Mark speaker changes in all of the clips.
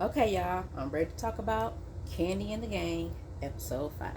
Speaker 1: Okay, y'all, I'm ready to talk about Candy and the Gang, episode 5.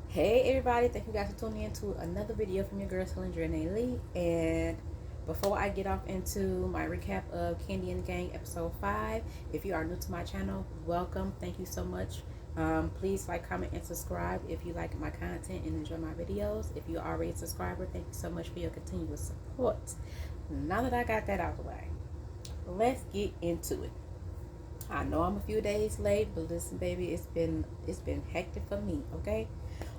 Speaker 1: Hey, everybody, thank you guys for tuning in to another video from your girl, Cylindra and Lee. And before I get off into my recap of Candy and the Gang, episode 5, if you are new to my channel, welcome. Thank you so much. Please like, comment, and subscribe if you like my content and enjoy my videos. If you're already a subscriber, thank you so much for your continuous support. Now that I got that out of the way, let's get into it. I know I'm a few days late, but listen, baby, it's been hectic for me. Okay,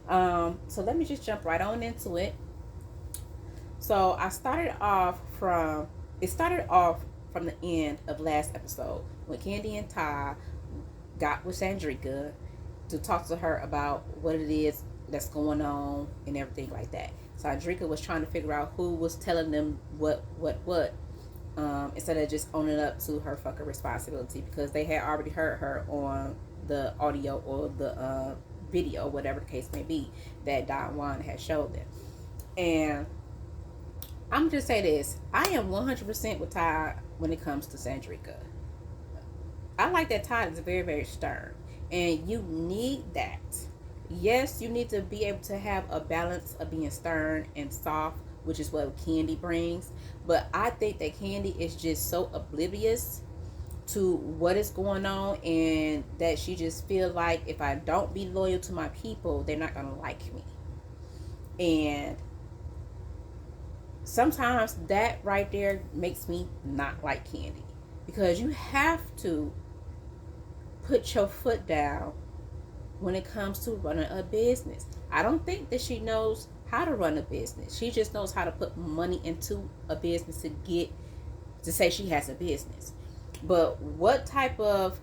Speaker 1: so let me just jump right on into it. So it started off from the end of last episode when Candy and Ty got with Sandrika to talk to her about what it is that's going on and everything like that. So Sandrika was trying to figure out who was telling them what, instead of just owning up to her fucking responsibility, because they had already heard her on the audio or the video, whatever the case may be, that Don Juan had showed them. And I'm just say this: I am 100% with Ty when it comes to Sandrika. I like that Ty is very, very stern, and you need that. Yes, you need to be able to have a balance of being stern and soft, which is what Candy brings. But I think that Candy is just so oblivious to what is going on, and that she just feel like if I don't be loyal to my people, they're not gonna like me. And sometimes that right there makes me not like Candy, because you have to put your foot down when it comes to running a business. I don't think that she knows how to run a business. She just knows how to put money into a business to say she has a business. But what type of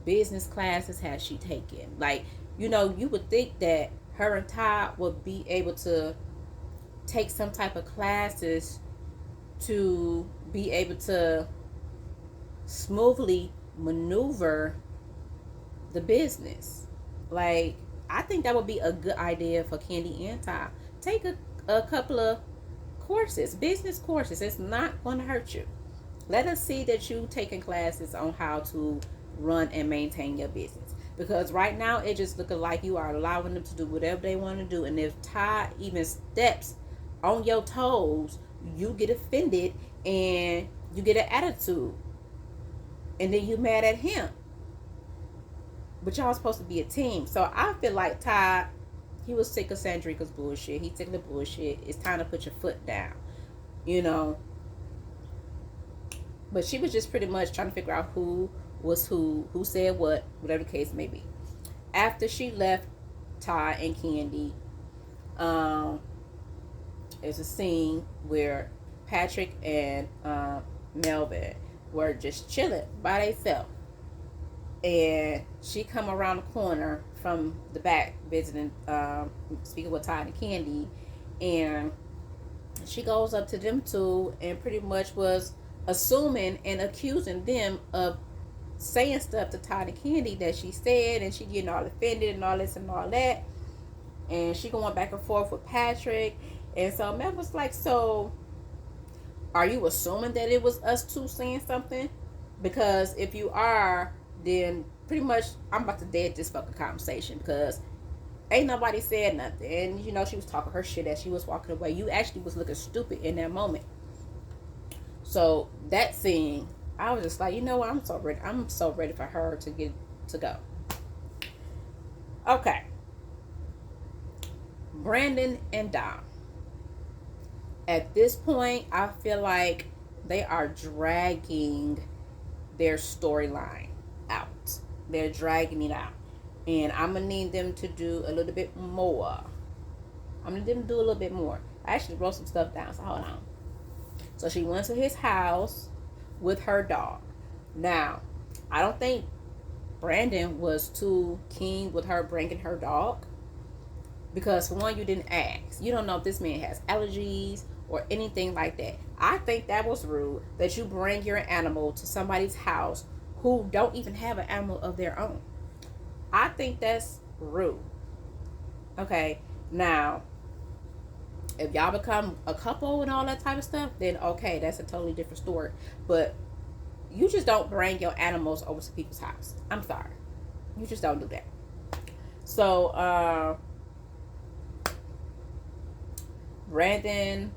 Speaker 1: business classes has she taken? Like, you would think that her and Todd would be able to take some type of classes to be able to smoothly maneuver the business. Like, I think that would be a good idea for Candy and Ty. Take a couple of courses, business courses. It's not going to hurt you. Let us see that you taking classes on how to run and maintain your business. Because right now it just looking like you are allowing them to do whatever they want to do. And if Ty even steps on your toes, you get offended and you get an attitude. And then you mad at him. But y'all supposed to be a team. So I feel like Ty, he was sick of Sandrika's bullshit. He's sick of the bullshit. It's time to put your foot down. You know. But she was just pretty much trying to figure out who was who said what, whatever the case may be. After she left Ty and Candy, there's a scene where Patrick and Melvin were just chilling by themselves. And she come around the corner from the back visiting, speaking with Ty and Candy, and she goes up to them two and pretty much was assuming and accusing them of saying stuff to Ty and Candy that she said, and she getting all offended and all this and all that, and she going back and forth with Patrick. And so Mel was like, so are you assuming that it was us two saying something? Because if you are, then pretty much I'm about to dead this fucking conversation, because ain't nobody said nothing. And she was talking her shit as she was walking away. You actually was looking stupid in that moment. So that scene, I was just like, you know what, I'm so ready. I'm so ready for her to go. Okay. Brandon and Dom. At this point, I feel like they are dragging their storyline out. They're dragging it out. And I'm going to need them to do a little bit more. I'm going to need them to do a little bit more. I actually wrote some stuff down, so hold on. So she went to his house with her dog. Now, I don't think Brandon was too keen with her bringing her dog. Because for one, you didn't ask. You don't know if this man has allergies or anything like that. I think that was rude that you bring your animal to somebody's house who don't even have an animal of their own. I think that's rude. Okay, now if y'all become a couple and all that type of stuff, then okay, that's a totally different story. But you just don't bring your animals over to people's house. I'm sorry, you just don't do that. So Brandon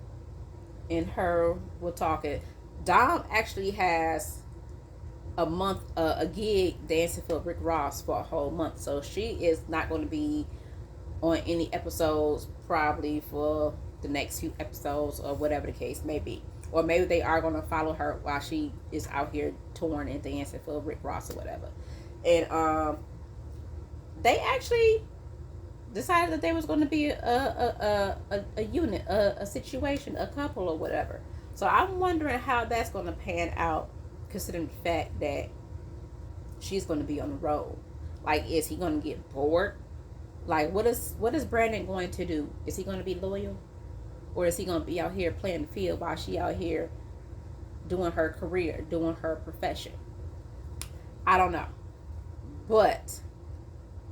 Speaker 1: and her will talk it. Dom actually has a month, a gig dancing for Rick Ross for a whole month, so she is not going to be on any episodes probably for the next few episodes or whatever the case may be. Or maybe they are going to follow her while she is out here touring and dancing for Rick Ross or whatever. And they actually decided that there was going to be a unit, a situation, a couple or whatever. So I'm wondering how that's going to pan out, considering the fact that she's going to be on the road. Like, is he going to get bored? Like, what is Brandon going to do? Is he going to be loyal, or is he going to be out here playing the field while she out here doing her career, doing her profession? I don't know, but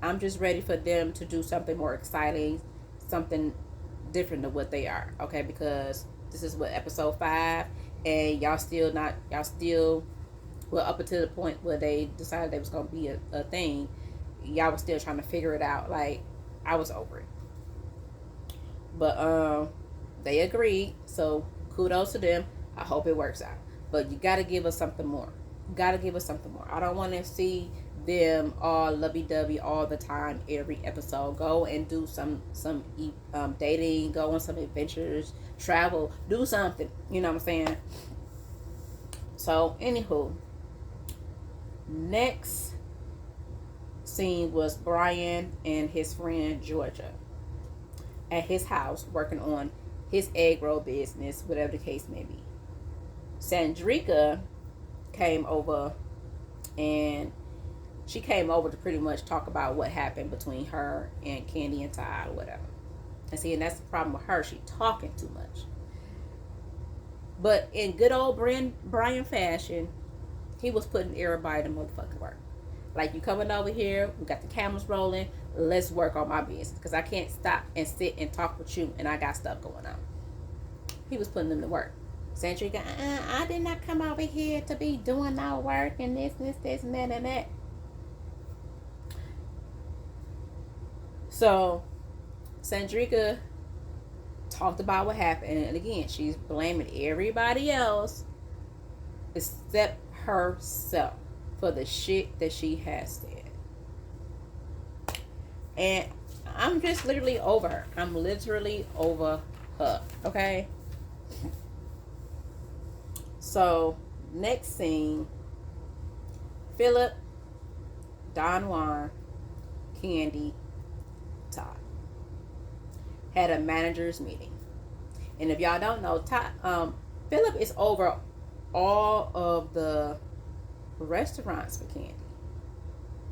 Speaker 1: I'm just ready for them to do something more exciting, something different than what they are. Okay, because this is what episode 5, and y'all still well, up until the point where they decided there was gonna be a thing, y'all was still trying to figure it out. Like, I was over it, but they agreed, so kudos to them. I hope it works out, but you got to give us something more. You got to give us something more. I don't want to see them all lovey-dovey all the time every episode. Go and do some dating, go on some adventures, travel, do something, you know what I'm saying? So anywho, next scene was Brian and his friend Georgia at his house working on his egg roll business, whatever the case may be. Sandrika came over, and she came over to pretty much talk about what happened between her and Candy and Todd or whatever. And see, and that's the problem with her. She talking too much. But in good old Brian fashion, he was putting everybody to motherfucking work. Like, you coming over here, we got the cameras rolling, let's work on my business. Because I can't stop and sit and talk with you, and I got stuff going on. He was putting them to work. Sandrika, I did not come over here to be doing no work and this, and that, and that. So, Sandrika talked about what happened, and again, she's blaming everybody else except herself for the shit that she has said. And I'm just literally over her. I'm literally over her. Okay? So, next scene, Philip, Don Juan, Candy, Todd had a managers meeting. And if y'all don't know, Todd, Philip is over all of the restaurants for Candy.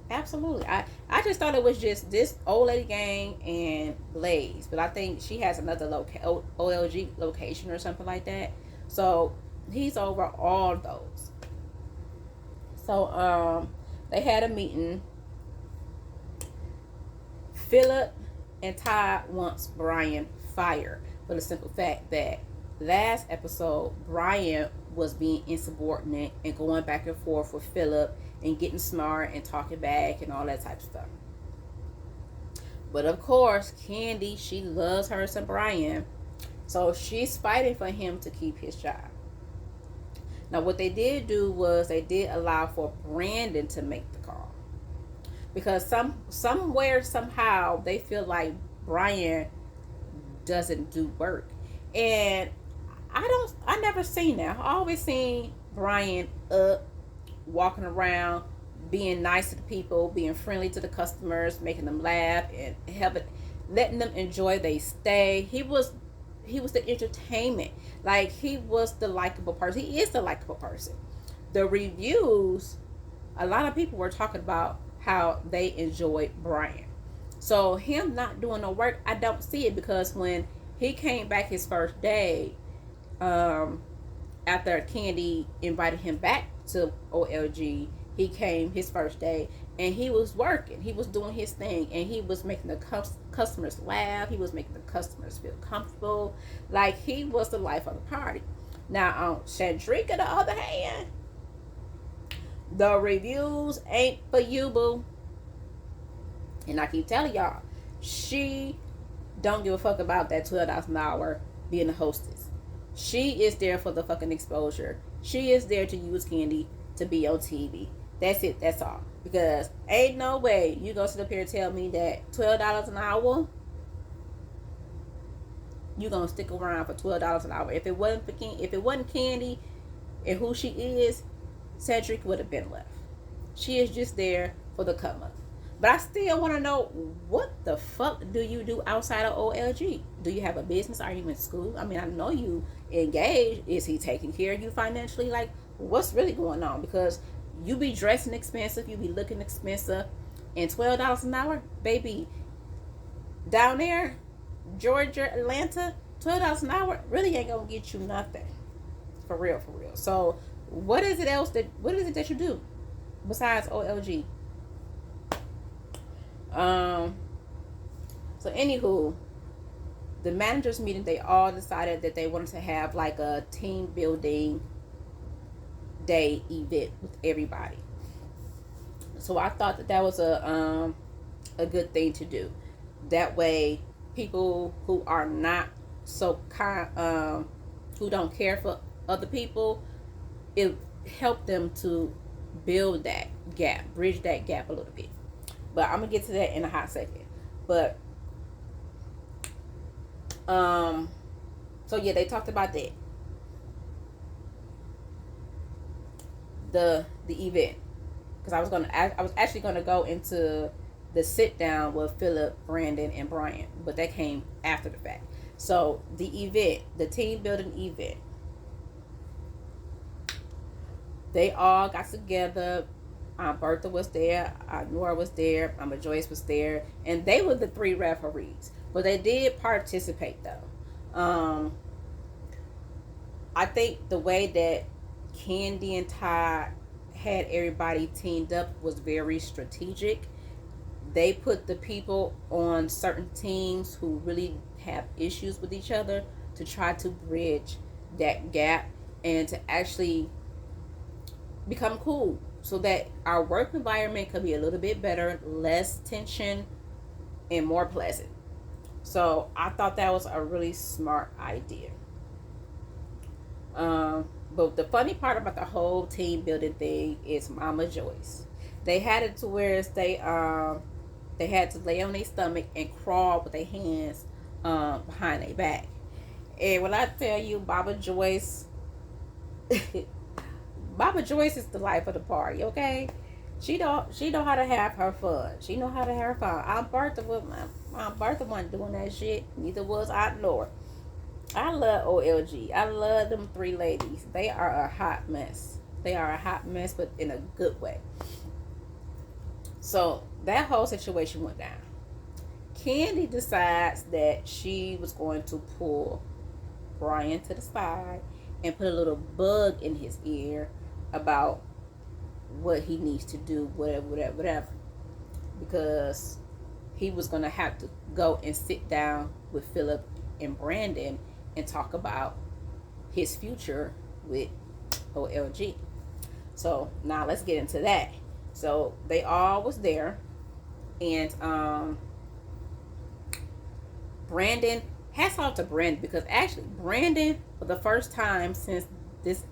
Speaker 1: Absolutely. I just thought it was just this old lady gang and Blaze, but I think she has another OLG location or something like that. So he's over all those. So they had a meeting. Philip and Todd wants Brian fired for the simple fact that last episode Brian was being insubordinate and going back and forth with Philip and getting smart and talking back and all that type of stuff. But of course, Candy, she loves her some Brian, so she's fighting for him to keep his job. Now, what they did do was they did allow for Brandon to make the call, because somewhere somehow they feel like Brian doesn't do work, and I never seen that. I always seen Brian up, walking around, being nice to the people, being friendly to the customers, making them laugh and letting them enjoy their stay. He was the entertainment. Like, he was the likable person. He is the likable person. The reviews, a lot of people were talking about how they enjoyed Brian. So him not doing no work, I don't see it, because when he came back his first day, after Candy invited him back to OLG, He came his first day, and he was working. He was doing his thing, and he was making the customers laugh. He was making the customers feel comfortable. Like, he was the life of the party. Now, on Chandrika, the other hand, the reviews ain't for you, boo. And I keep telling y'all, she don't give a fuck about that $12 an hour being a hostess. She is there for the fucking exposure. She is there to use Candy to be on TV. That's it. That's all. Because ain't no way you gonna sit up here and tell me that $12 an hour, you gonna stick around for $12 an hour. If it wasn't Candy and who she is, Cedric would have been left. She is just there for the come up. But I still want to know, what the fuck do you do outside of OLG? Do you have a business? Are you in school? I mean, I know you engaged. Is he taking care of you financially? Like, what's really going on? Because you be dressing expensive, you be looking expensive, and $12 an hour, baby, down there, Georgia, Atlanta, $12 an hour really ain't gonna get you nothing. For real, for real. So what is it that you do besides OLG? So anywho, the managers meeting, they all decided that they wanted to have like a team building day event with everybody. So I thought that was a good thing to do. That way, people who are not so kind, who don't care for other people, it helped them to build that gap, bridge that gap a little bit. But I'm gonna get to that in a hot second. But so yeah, they talked about that. The event, because I was actually gonna go into the sit down with Philip, Brandon, and Brian, but that came after the fact. So the event, the team building event, they all got together. Bertha was there, Nora was there, Joyce was there, and they were the 3 referees. But they did participate though. I think the way that Candy and Todd had everybody teamed up was very strategic. They put the people on certain teams who really have issues with each other to try to bridge that gap and to actually become cool, so that our work environment could be a little bit better, less tension, and more pleasant. So I thought that was a really smart idea. But the funny part about the whole team building thing is Mama Joyce. They had it to where they had to lay on their stomach and crawl with their hands behind their back. And when I tell you, Baba Joyce, Baba Joyce is the life of the party. Okay, she know how to have her fun. She know how to have fun. Aunt Bertha wasn't doing that shit. Neither was Aunt Nora. I love OLG. I love them 3 ladies. They are a hot mess. They are a hot mess, but in a good way. So that whole situation went down. Candy decides that she was going to pull Brian to the side and put a little bug in his ear about what he needs to do, whatever. Because he was going to have to go and sit down with Philip and Brandon and talk about his future with OLG. So now let's get into that. So they all was there, and Brandon, hats off to Brandon, because actually Brandon, for the first time since this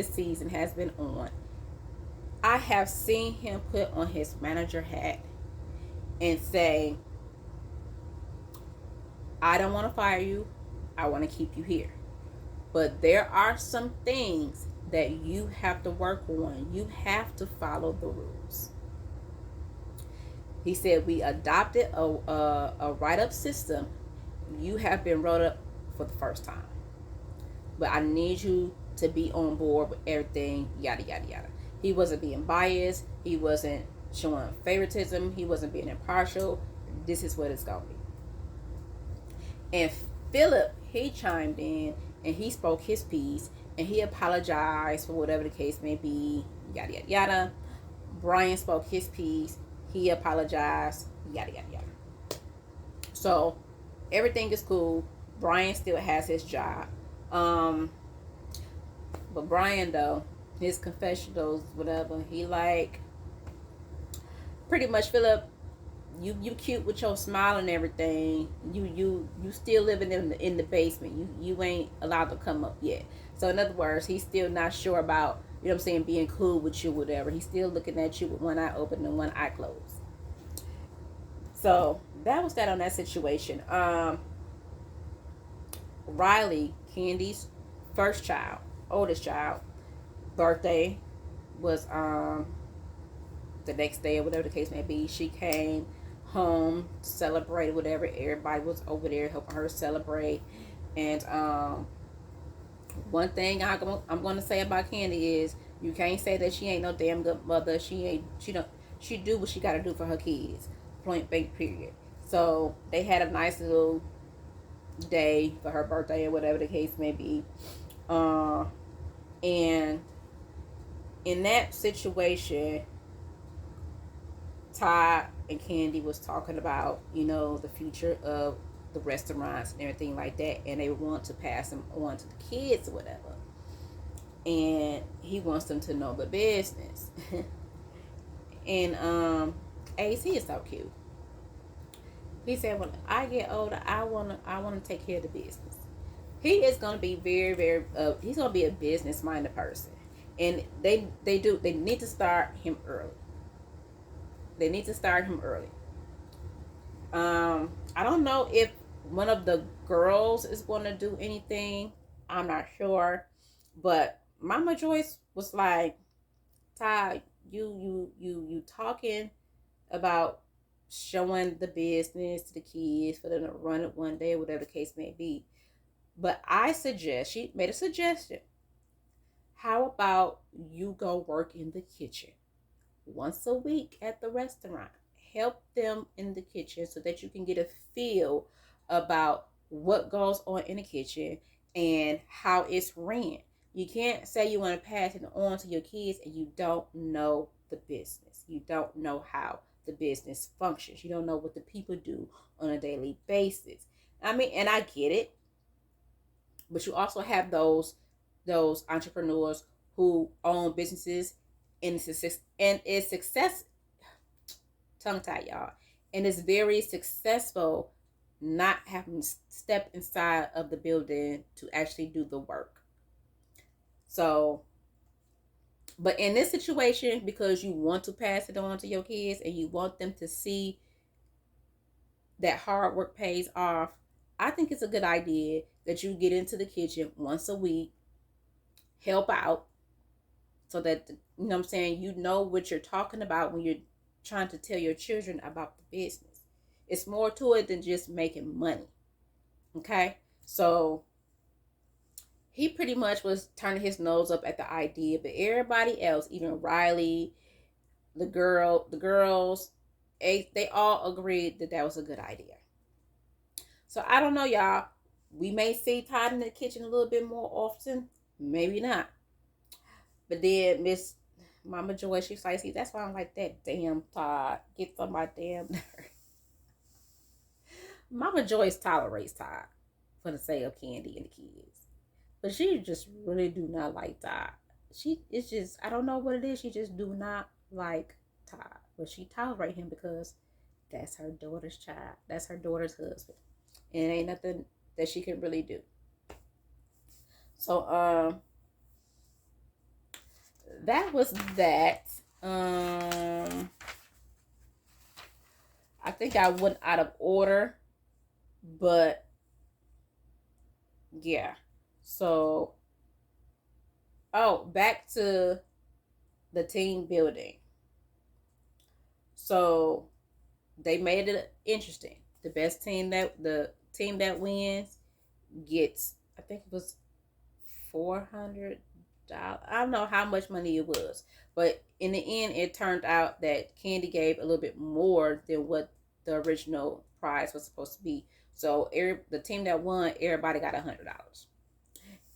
Speaker 1: season has been on, I have seen him put on his manager hat and say, I don't want to fire you. I want to keep you here. But there are some things that you have to work on. You have to follow the rules. He said, we adopted a write-up system. You have been wrote up for the first time. But I need you to be on board with everything, yada, yada, yada. He wasn't being biased. He wasn't showing favoritism. He wasn't being impartial. This is what it's going to be. And Philip, he chimed in and he spoke his piece and he apologized for whatever the case may be, yada, yada, yada. Brian spoke his piece. He apologized. Yada yada yada. So everything is cool. Brian still has his job. Um, but Brian though, his confessionals, whatever, he like pretty much Philip, you cute with your smile and everything. You still living in the basement. You ain't allowed to come up yet. So in other words, he's still not sure about, you know what I'm saying, being cool with you, whatever. He's still looking at you with one eye open and one eye closed. So that was that on that situation. Riley, Candy's first child, oldest child, birthday was the next day or whatever the case may be. She came home, celebrated whatever. Everybody was over there helping her celebrate. And one thing I'm gonna say about Candy is you can't say that she ain't no damn good mother. She do what she gotta do for her kids. Point blank period. So they had a nice little day for her birthday or whatever the case may be. And in that situation, Todd and Candy was talking about, the future of the restaurants and everything like that, and they want to pass them on to the kids or whatever. And he wants them to know the business. And AC is so cute. He said, "When I get older, I wanna take care of the business." He is gonna be very, very. He's gonna be a business minded person, and they need to start him early. They need to start him early. I don't know if one of the girls is going to do anything. I'm not sure, but Mama Joyce was like, "Ty, you talking about showing the business to the kids for them to run it one day, whatever the case may be." But she made a suggestion. How about you go work in the kitchen once a week at the restaurant? Help them in the kitchen so that you can get a feel about what goes on in the kitchen and how it's ran. You can't say you want to pass it on to your kids and you don't know the business. You don't know how the business functions. You don't know what the people do on a daily basis. I mean, and I get it, but you also have those entrepreneurs who own businesses and is success tongue tied, y'all, and is very successful, not having to step inside of the building to actually do the work. So, but in this situation, because you want to pass it on to your kids and you want them to see that hard work pays off, I think it's a good idea that you get into the kitchen once a week, help out, so that, you know what I'm saying, you know what you're talking about when you're trying to tell your children about the business. It's more to it than just making money. Okay? So he pretty much was turning his nose up at the idea, but everybody else, even Riley, the girls, they all agreed that that was a good idea. So I don't know, y'all. We may see Todd in the kitchen a little bit more often, maybe not. But then Miss Mama Joy, she's like, "See, that's why I'm like that damn Todd. Get on my damn nerve." Mama Joyce tolerates Todd for the sake of Candy and the kids. But she just really do not like Todd. It's just, I don't know what it is. She just do not like Todd. But she tolerate him because that's her daughter's child. That's her daughter's husband. And it ain't nothing that she can really do. So that was that. I think I went out of order, but yeah. So, back to the team building. So they made it interesting. The team that wins gets, I think it was $400. I don't know how much money it was, but in the end, it turned out that Candy gave a little bit more than what the original prize was supposed to be. So the team that won, everybody got $100,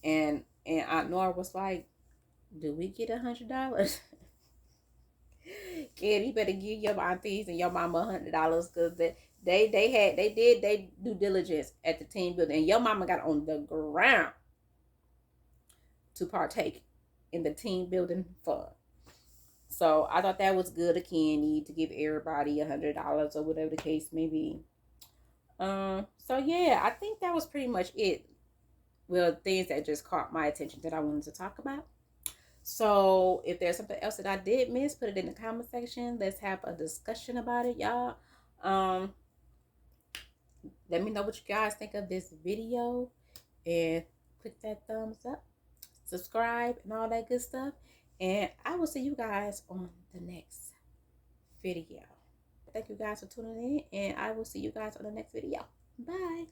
Speaker 1: and Aunt Nora was like, "Do we get $100?" Kid, you better give your aunties and your mama $100 because they due diligence at the team building, and your mama got on the ground to partake in the team building fun. So I thought that was good of Candy to give everybody $100 or whatever the case may be. So yeah, I think that was pretty much it. Well, things that just caught my attention that I wanted to talk about. So if there's something else that I did miss, put it in the comment section. Let's have a discussion about it, y'all. Um, let me know what you guys think of this video, and click that thumbs up, subscribe, and all that good stuff. And I will see you guys on the next video. Thank you guys for tuning in, and I will see you guys on the next video. Bye.